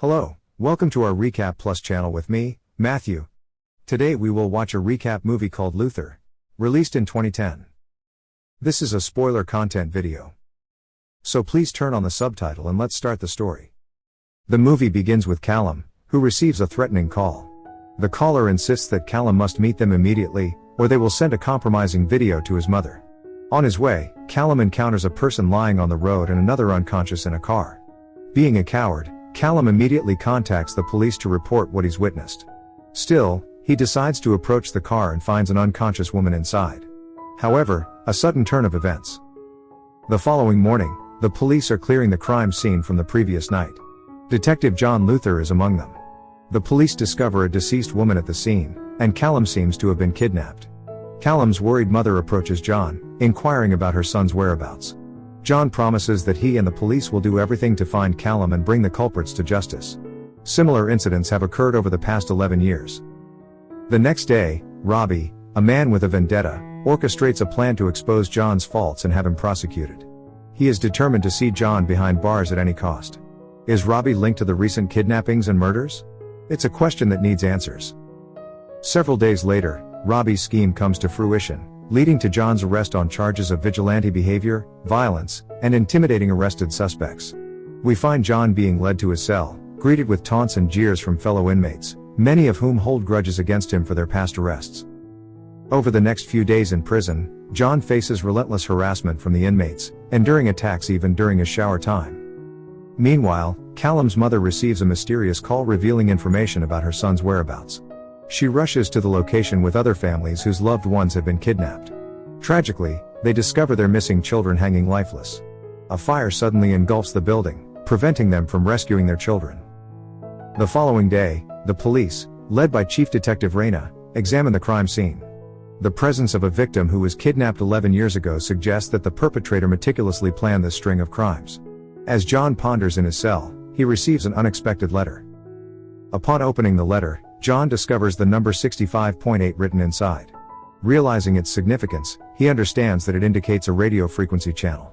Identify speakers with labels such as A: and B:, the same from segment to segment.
A: Hello, welcome to our RecapPlus channel with me, Matthew. Today we will watch a recap movie called Luther, released in 2010. This is a spoiler content video, so please turn on the subtitle and let's start the story. The movie begins with Callum, who receives a threatening call. The caller insists that Callum must meet them immediately, or they will send a compromising video to his mother. On his way, Callum encounters a person lying on the road and another unconscious in a car. Being a coward, Callum immediately contacts the police to report what he's witnessed. Still, he decides to approach the car and finds an unconscious woman inside. However, a sudden turn of events. The following morning, the police are clearing the crime scene from the previous night. Detective John Luther is among them. The police discover a deceased woman at the scene, and Callum seems to have been kidnapped. Callum's worried mother approaches John, inquiring about her son's whereabouts. John promises that he and the police will do everything to find Callum and bring the culprits to justice. Similar incidents have occurred over the past 11 years. The next day, Robbie, a man with a vendetta, orchestrates a plan to expose John's faults and have him prosecuted. He is determined to see John behind bars at any cost. Is Robbie linked to the recent kidnappings and murders? It's a question that needs answers. Several days later, Robbie's scheme comes to fruition, leading to John's arrest on charges of vigilante behavior, violence, and intimidating arrested suspects. We find John being led to his cell, greeted with taunts and jeers from fellow inmates, many of whom hold grudges against him for their past arrests. Over the next few days in prison, John faces relentless harassment from the inmates, enduring attacks even during his shower time. Meanwhile, Callum's mother receives a mysterious call revealing information about her son's whereabouts. She rushes to the location with other families whose loved ones have been kidnapped. Tragically, they discover their missing children hanging lifeless. A fire suddenly engulfs the building, preventing them from rescuing their children. The following day, the police, led by Chief Detective Reyna, examine the crime scene. The presence of a victim who was kidnapped 11 years ago suggests that the perpetrator meticulously planned this string of crimes. As John ponders in his cell, he receives an unexpected letter. Upon opening the letter, John discovers the number 65.8 written inside. Realizing its significance, he understands that it indicates a radio frequency channel.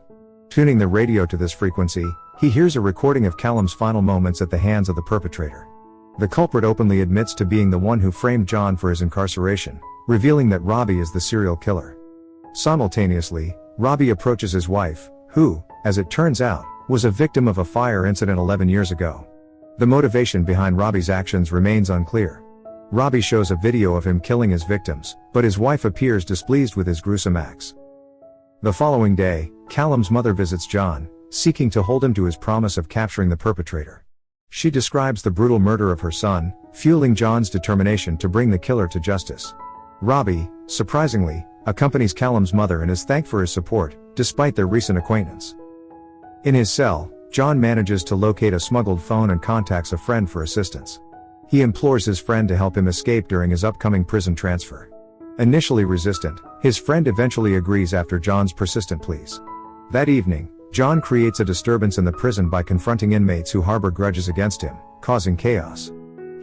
A: Tuning the radio to this frequency, he hears a recording of Callum's final moments at the hands of the perpetrator. The culprit openly admits to being the one who framed John for his incarceration, revealing that Robbie is the serial killer. Simultaneously, Robbie approaches his wife, who, as it turns out, was a victim of a fire incident 11 years ago. The motivation behind Robbie's actions remains unclear. Robbie shows a video of him killing his victims, but his wife appears displeased with his gruesome acts. The following day, Callum's mother visits John, seeking to hold him to his promise of capturing the perpetrator. She describes the brutal murder of her son, fueling John's determination to bring the killer to justice. Robbie, surprisingly, accompanies Callum's mother and is thanked for his support, despite their recent acquaintance. In his cell, John manages to locate a smuggled phone and contacts a friend for assistance. He implores his friend to help him escape during his upcoming prison transfer. Initially resistant, his friend eventually agrees after John's persistent pleas. That evening, John creates a disturbance in the prison by confronting inmates who harbor grudges against him, causing chaos.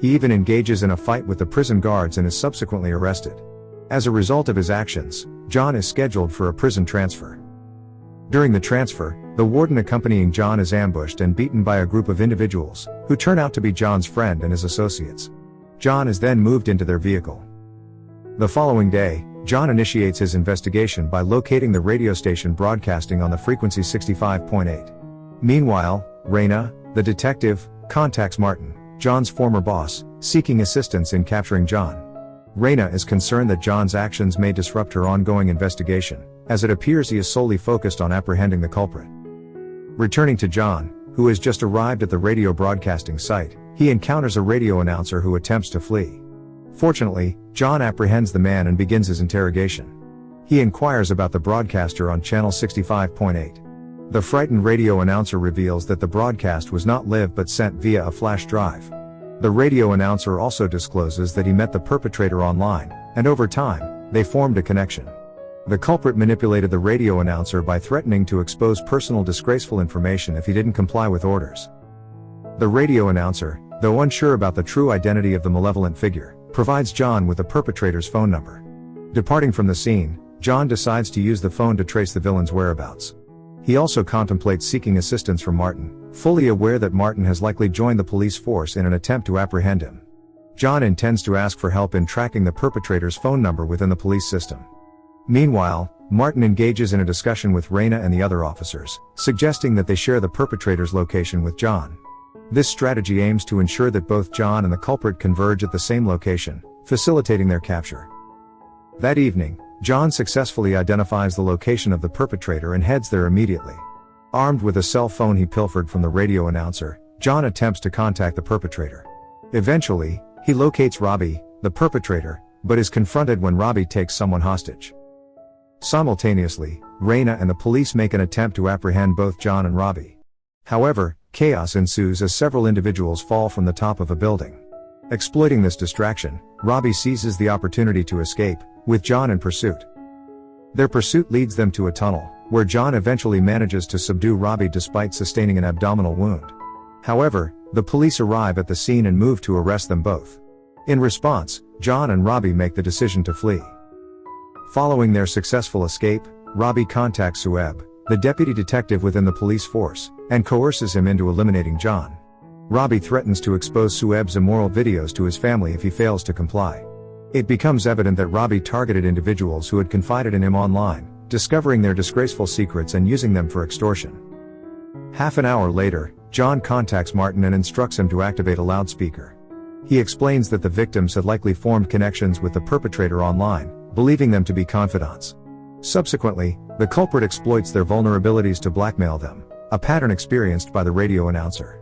A: He even engages in a fight with the prison guards and is subsequently arrested. As a result of his actions, John is scheduled for a prison transfer. During the transfer, the warden accompanying John is ambushed and beaten by a group of individuals, who turn out to be John's friend and his associates. John is then moved into their vehicle. The following day, John initiates his investigation by locating the radio station broadcasting on the frequency 65.8. Meanwhile, Reyna, the detective, contacts Martin, John's former boss, seeking assistance in capturing John. Reyna is concerned that John's actions may disrupt her ongoing investigation, as it appears he is solely focused on apprehending the culprit. Returning to John, who has just arrived at the radio broadcasting site, he encounters a radio announcer who attempts to flee. Fortunately, John apprehends the man and begins his interrogation. He inquires about the broadcaster on channel 65.8. The frightened radio announcer reveals that the broadcast was not live but sent via a flash drive. The radio announcer also discloses that he met the perpetrator online, and over time, they formed a connection. The culprit manipulated the radio announcer by threatening to expose personal disgraceful information if he didn't comply with orders. The radio announcer, though unsure about the true identity of the malevolent figure, provides John with the perpetrator's phone number. Departing from the scene, John decides to use the phone to trace the villain's whereabouts. He also contemplates seeking assistance from Martin, fully aware that Martin has likely joined the police force in an attempt to apprehend him. John intends to ask for help in tracking the perpetrator's phone number within the police system. Meanwhile, Martin engages in a discussion with Raina and the other officers, suggesting that they share the perpetrator's location with John. This strategy aims to ensure that both John and the culprit converge at the same location, facilitating their capture. That evening, John successfully identifies the location of the perpetrator and heads there immediately. Armed with a cell phone he pilfered from the radio announcer, John attempts to contact the perpetrator. Eventually, he locates Robbie, the perpetrator, but is confronted when Robbie takes someone hostage. Simultaneously, Raina and the police make an attempt to apprehend both John and Robbie. However, chaos ensues as several individuals fall from the top of a building. Exploiting this distraction, Robbie seizes the opportunity to escape, with John in pursuit. Their pursuit leads them to a tunnel, where John eventually manages to subdue Robbie despite sustaining an abdominal wound. However, the police arrive at the scene and move to arrest them both. In response, John and Robbie make the decision to flee. Following their successful escape, Robbie contacts Sueb, the deputy detective within the police force, and coerces him into eliminating John. Robbie threatens to expose Sueb's immoral videos to his family if he fails to comply. It becomes evident that Robbie targeted individuals who had confided in him online, discovering their disgraceful secrets and using them for extortion. Half an hour later, John contacts Martin and instructs him to activate a loudspeaker. He explains that the victims had likely formed connections with the perpetrator online, believing them to be confidants. Subsequently, the culprit exploits their vulnerabilities to blackmail them, a pattern experienced by the radio announcer.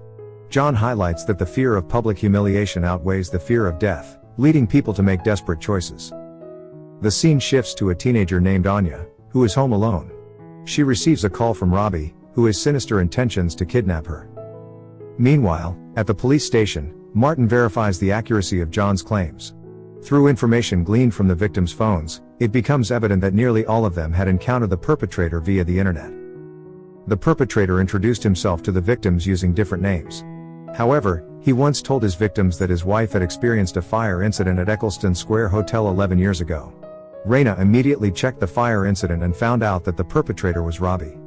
A: John highlights that the fear of public humiliation outweighs the fear of death, leading people to make desperate choices. The scene shifts to a teenager named Anya, who is home alone. She receives a call from Robbie, who has sinister intentions to kidnap her. Meanwhile, at the police station, Martin verifies the accuracy of John's claims. Through information gleaned from the victims' phones, it becomes evident that nearly all of them had encountered the perpetrator via the internet. The perpetrator introduced himself to the victims using different names. However, he once told his victims that his wife had experienced a fire incident at Eccleston Square Hotel 11 years ago. Raina immediately checked the fire incident and found out that the perpetrator was Robbie.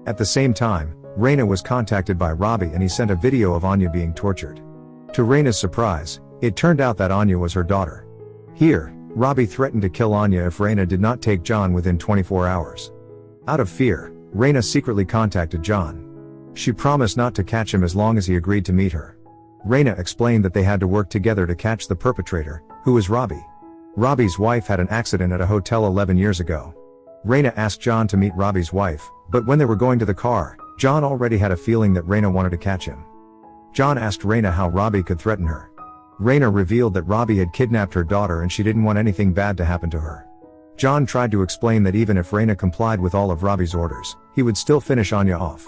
A: At the same time, Raina was contacted by Robbie and he sent a video of Anya being tortured. To Raina's surprise, it turned out that Anya was her daughter. Here, Robbie threatened to kill Anya if Raina did not take John within 24 hours. Out of fear, Raina secretly contacted John. She promised not to catch him as long as he agreed to meet her. Raina explained that they had to work together to catch the perpetrator, who was Robbie. Robbie's wife had an accident at a hotel 11 years ago. Raina asked John to meet Robbie's wife, but when they were going to the car, John already had a feeling that Raina wanted to catch him. John asked Raina how Robbie could threaten her. Raina revealed that Robbie had kidnapped her daughter and she didn't want anything bad to happen to her. John tried to explain that even if Raina complied with all of Robbie's orders, he would still finish Anya off.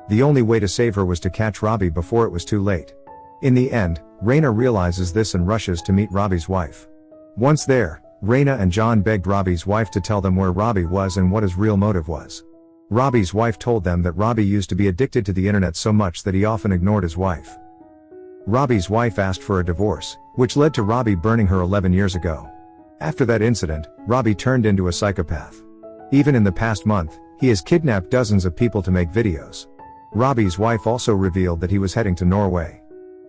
A: The only way to save her was to catch Robbie before it was too late. In the end, Raina realizes this and rushes to meet Robbie's wife. Once there, Raina and John begged Robbie's wife to tell them where Robbie was and what his real motive was. Robbie's wife told them that Robbie used to be addicted to the internet so much that he often ignored his wife. Robbie's wife asked for a divorce, which led to Robbie burning her 11 years ago. After that incident, Robbie turned into a psychopath. Even in the past month, he has kidnapped dozens of people to make videos. Robbie's wife also revealed that he was heading to Norway.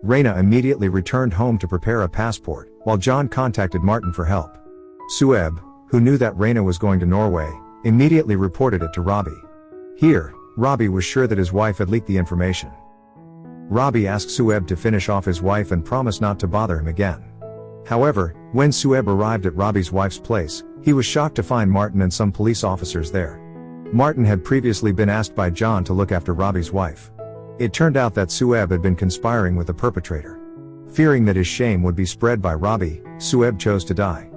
A: Raina immediately returned home to prepare a passport, while John contacted Martin for help. Sueb, who knew that Raina was going to Norway, immediately reported it to Robbie. Here, Robbie was sure that his wife had leaked the information. Robbie asked Sueb to finish off his wife and promised not to bother him again. However, when Sueb arrived at Robbie's wife's place, he was shocked to find Martin and some police officers there. Martin had previously been asked by John to look after Robbie's wife. It turned out that Sueb had been conspiring with the perpetrator. Fearing that his shame would be spread by Robbie, Sueb chose to die.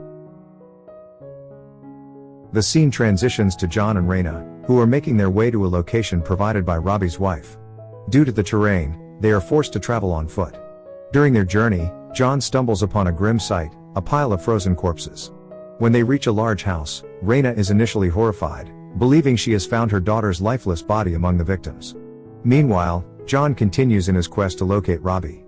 A: The scene transitions to John and Raina, who are making their way to a location provided by Robbie's wife. Due to the terrain, they are forced to travel on foot. During their journey, John stumbles upon a grim sight, a pile of frozen corpses. When they reach a large house, Raina is initially horrified, believing she has found her daughter's lifeless body among the victims. Meanwhile, John continues in his quest to locate Robbie.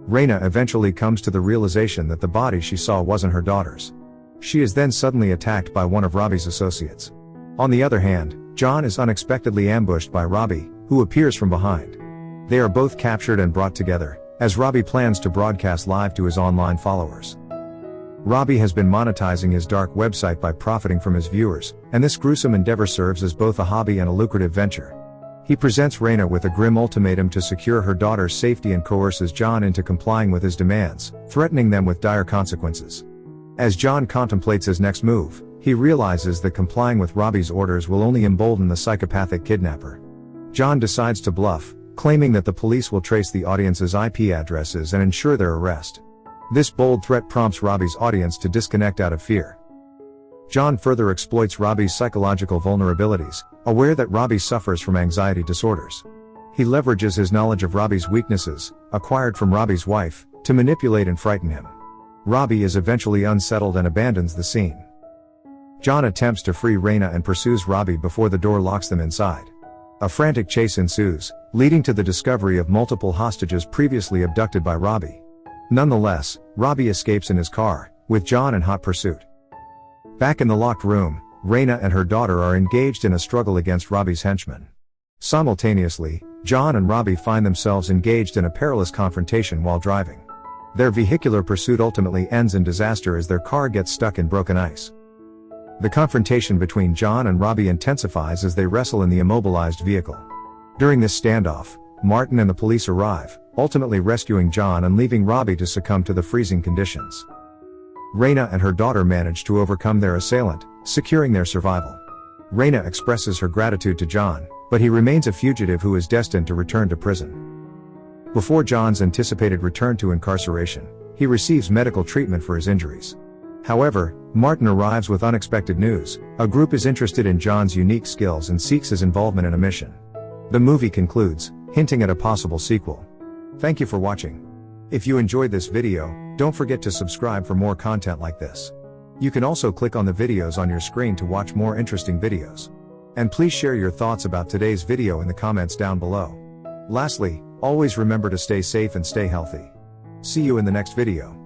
A: Raina eventually comes to the realization that the body she saw wasn't her daughter's. She is then suddenly attacked by one of Robbie's associates. On the other hand, John is unexpectedly ambushed by Robbie, who appears from behind. They are both captured and brought together, as Robbie plans to broadcast live to his online followers. Robbie has been monetizing his dark website by profiting from his viewers, and this gruesome endeavor serves as both a hobby and a lucrative venture. He presents Raina with a grim ultimatum to secure her daughter's safety and coerces John into complying with his demands, threatening them with dire consequences. As John contemplates his next move, he realizes that complying with Robbie's orders will only embolden the psychopathic kidnapper. John decides to bluff, claiming that the police will trace the audience's IP addresses and ensure their arrest. This bold threat prompts Robbie's audience to disconnect out of fear. John further exploits Robbie's psychological vulnerabilities, aware that Robbie suffers from anxiety disorders. He leverages his knowledge of Robbie's weaknesses, acquired from Robbie's wife, to manipulate and frighten him. Robbie is eventually unsettled and abandons the scene. John attempts to free Raina and pursues Robbie before the door locks them inside. A frantic chase ensues, leading to the discovery of multiple hostages previously abducted by Robbie. Nonetheless, Robbie escapes in his car, with John in hot pursuit. Back in the locked room, Raina and her daughter are engaged in a struggle against Robbie's henchmen. Simultaneously, John and Robbie find themselves engaged in a perilous confrontation while driving. Their vehicular pursuit ultimately ends in disaster as their car gets stuck in broken ice. The confrontation between John and Robbie intensifies as they wrestle in the immobilized vehicle. During this standoff, Martin and the police arrive, ultimately rescuing John and leaving Robbie to succumb to the freezing conditions. Raina and her daughter manage to overcome their assailant, securing their survival. Raina expresses her gratitude to John, but he remains a fugitive who is destined to return to prison. Before John's anticipated return to incarceration, he receives medical treatment for his injuries. However, Martin arrives with unexpected news. A group is interested in John's unique skills and seeks his involvement in a mission. The movie concludes, hinting at a possible sequel. Thank you for watching. If you enjoyed this video, don't forget to subscribe for more content like this. You can also click on the videos on your screen to watch more interesting videos. And please share your thoughts about today's video in the comments down below. Lastly, always remember to stay safe and stay healthy. See you in the next video.